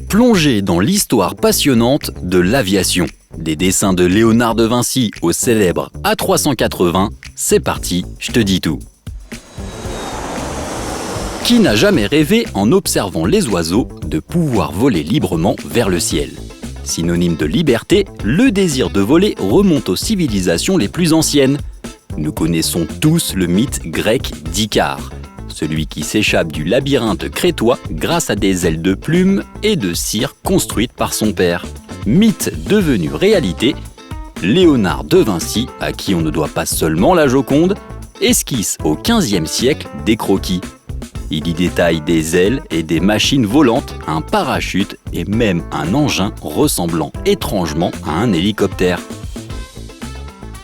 Plongez dans l'histoire passionnante de l'aviation. Des dessins de Léonard de Vinci au célèbre A380, c'est parti, je te dis tout. Qui n'a jamais rêvé, en observant les oiseaux, de pouvoir voler librement vers le ciel? Synonyme de liberté, le désir de voler remonte aux civilisations les plus anciennes. Nous connaissons tous le mythe grec d'Icare, celui qui s'échappe du labyrinthe crétois grâce à des ailes de plumes et de cire construites par son père. Mythe devenu réalité, Léonard de Vinci, à qui on ne doit pas seulement la Joconde, esquisse au XVe siècle des croquis. Il y détaille des ailes et des machines volantes, un parachute et même un engin ressemblant étrangement à un hélicoptère.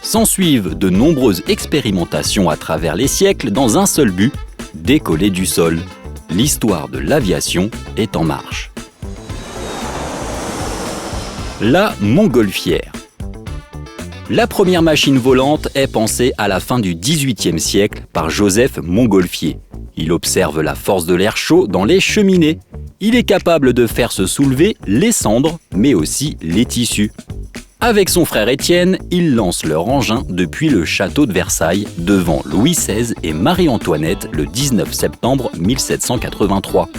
S'ensuivent de nombreuses expérimentations à travers les siècles dans un seul but, décoller du sol. L'histoire de l'aviation est en marche. La montgolfière. La première machine volante est pensée à la fin du XVIIIe siècle par Joseph Montgolfier. Il observe la force de l'air chaud dans les cheminées. Il est capable de faire se soulever les cendres, mais aussi les tissus. Avec son frère Étienne, ils lancent leur engin depuis le château de Versailles, devant Louis XVI et Marie-Antoinette le 19 septembre 1783.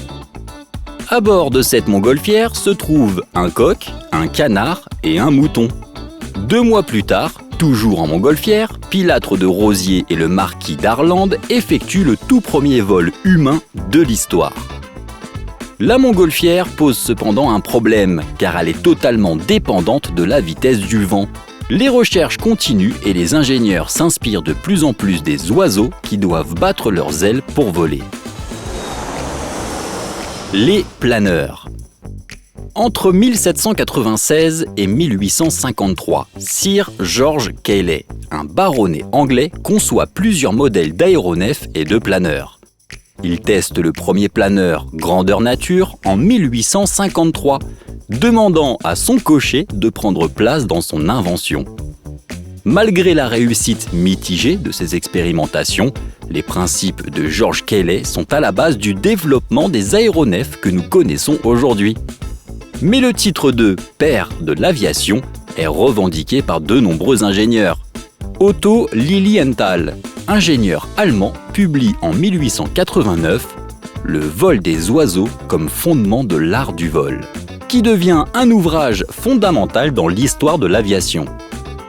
À bord de cette montgolfière se trouvent un coq, un canard et un mouton. 2 mois plus tard, toujours en montgolfière, Pilâtre de Rosiers et le marquis d'Arlande effectuent le tout premier vol humain de l'histoire. La montgolfière pose cependant un problème, car elle est totalement dépendante de la vitesse du vent. Les recherches continuent et les ingénieurs s'inspirent de plus en plus des oiseaux qui doivent battre leurs ailes pour voler. Les planeurs. Entre 1796 et 1853, Sir George Cayley, un baronnet anglais, conçoit plusieurs modèles d'aéronefs et de planeurs. Il teste le premier planeur grandeur nature en 1853, demandant à son cocher de prendre place dans son invention. Malgré la réussite mitigée de ces expérimentations, les principes de George Cayley sont à la base du développement des aéronefs que nous connaissons aujourd'hui. Mais le titre de « père de l'aviation » est revendiqué par de nombreux ingénieurs. Otto Lilienthal, ingénieur allemand, publie en 1889 « Le vol des oiseaux comme fondement de l'art du vol », qui devient un ouvrage fondamental dans l'histoire de l'aviation.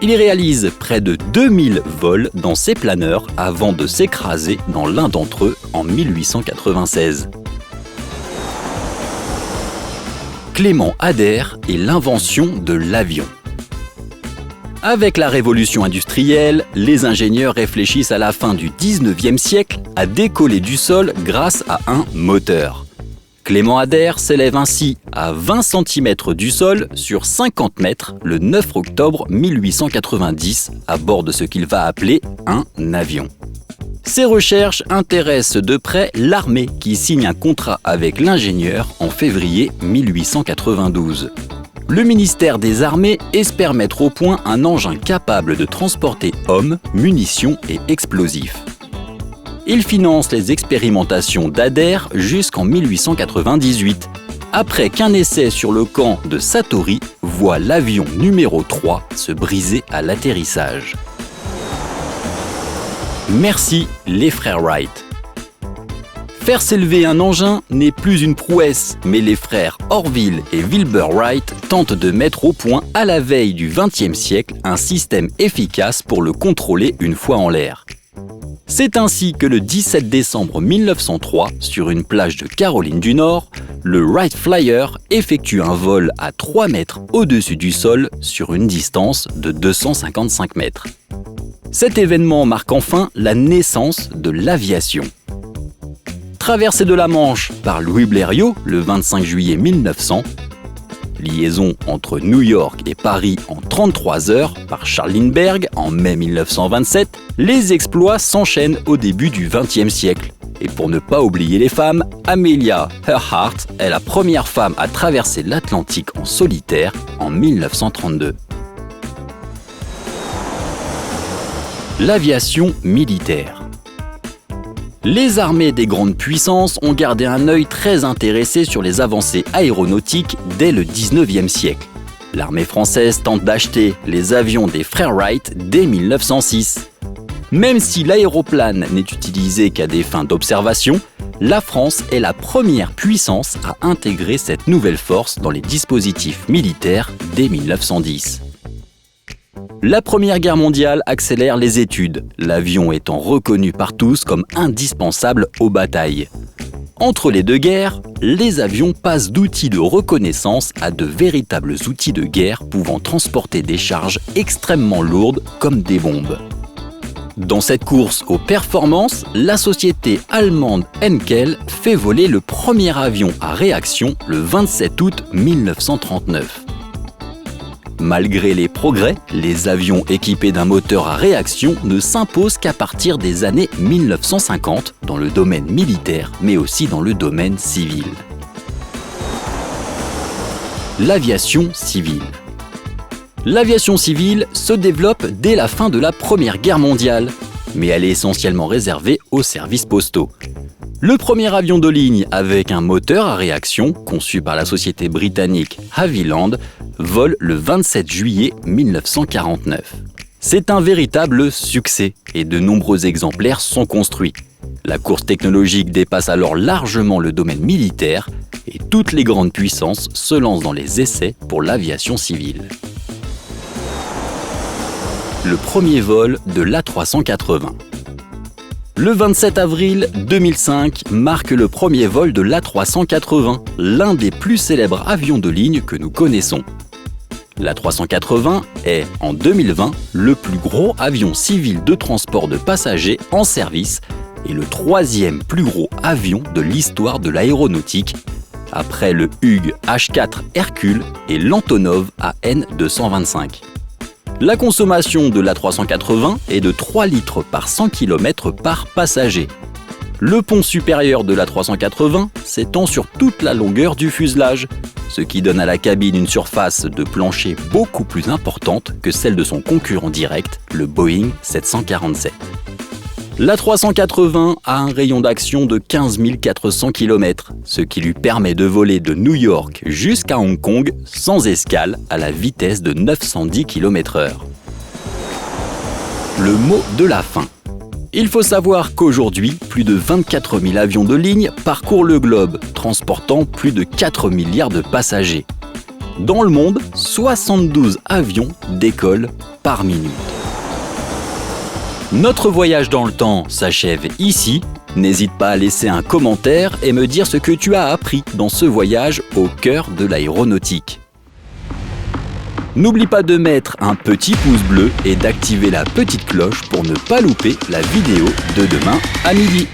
Il réalise près de 2000 vols dans ses planeurs avant de s'écraser dans l'un d'entre eux en 1896. Clément Ader et l'invention de l'avion. Avec la révolution industrielle, les ingénieurs réfléchissent à la fin du 19e siècle à décoller du sol grâce à un moteur. Clément Ader s'élève ainsi à 20 cm du sol sur 50 mètres le 9 octobre 1890 à bord de ce qu'il va appeler un avion. Ces recherches intéressent de près l'armée qui signe un contrat avec l'ingénieur en février 1892. Le ministère des Armées espère mettre au point un engin capable de transporter hommes, munitions et explosifs. Il finance les expérimentations d'Ader jusqu'en 1898, après qu'un essai sur le camp de Satory voit l'avion numéro 3 se briser à l'atterrissage. Merci les frères Wright. Faire s'élever un engin n'est plus une prouesse, mais les frères Orville et Wilbur Wright tentent de mettre au point à la veille du XXe siècle un système efficace pour le contrôler une fois en l'air. C'est ainsi que le 17 décembre 1903, sur une plage de Caroline du Nord, le Wright Flyer effectue un vol à 3 mètres au-dessus du sol sur une distance de 255 mètres. Cet événement marque enfin la naissance de l'aviation. Traversée de la Manche par Louis Blériot le 25 juillet 1900, liaison entre New York et Paris en 33 heures par Charles Lindbergh en mai 1927, les exploits s'enchaînent au début du XXe siècle. Et pour ne pas oublier les femmes, Amelia Earhart est la première femme à traverser l'Atlantique en solitaire en 1932. L'aviation militaire. Les armées des grandes puissances ont gardé un œil très intéressé sur les avancées aéronautiques dès le 19e siècle. L'armée française tente d'acheter les avions des frères Wright dès 1906. Même si l'aéroplane n'est utilisé qu'à des fins d'observation, la France est la première puissance à intégrer cette nouvelle force dans les dispositifs militaires dès 1910. La Première Guerre mondiale accélère les études, l'avion étant reconnu par tous comme indispensable aux batailles. Entre les deux guerres, les avions passent d'outils de reconnaissance à de véritables outils de guerre pouvant transporter des charges extrêmement lourdes comme des bombes. Dans cette course aux performances, la société allemande Henkel fait voler le premier avion à réaction le 27 août 1939. Malgré les progrès, les avions équipés d'un moteur à réaction ne s'imposent qu'à partir des années 1950 dans le domaine militaire, mais aussi dans le domaine civil. L'aviation civile. L'aviation civile se développe dès la fin de la Première Guerre mondiale, mais elle est essentiellement réservée aux services postaux. Le premier avion de ligne avec un moteur à réaction, conçu par la société britannique Havilland, vole le 27 juillet 1949. C'est un véritable succès et de nombreux exemplaires sont construits. La course technologique dépasse alors largement le domaine militaire et toutes les grandes puissances se lancent dans les essais pour l'aviation civile. Le premier vol de l'A380. Le 27 avril 2005 marque le premier vol de l'A380, l'un des plus célèbres avions de ligne que nous connaissons. L'A380 est, en 2020, le plus gros avion civil de transport de passagers en service et le troisième plus gros avion de l'histoire de l'aéronautique, après le Hughes H-4 Hercule et l'Antonov AN-225. La consommation de l'A380 est de 3 litres par 100 km par passager. Le pont supérieur de l'A380 s'étend sur toute la longueur du fuselage, ce qui donne à la cabine une surface de plancher beaucoup plus importante que celle de son concurrent direct, le Boeing 747. L'A380 a un rayon d'action de 15 400 km, ce qui lui permet de voler de New York jusqu'à Hong Kong sans escale à la vitesse de 910 km/h. Le mot de la fin. Il faut savoir qu'aujourd'hui, plus de 24 000 avions de ligne parcourent le globe, transportant plus de 4 milliards de passagers. Dans le monde, 72 avions décollent par minute. Notre voyage dans le temps s'achève ici. N'hésite pas à laisser un commentaire et me dire ce que tu as appris dans ce voyage au cœur de l'aéronautique. N'oublie pas de mettre un petit pouce bleu et d'activer la petite cloche pour ne pas louper la vidéo de demain à midi.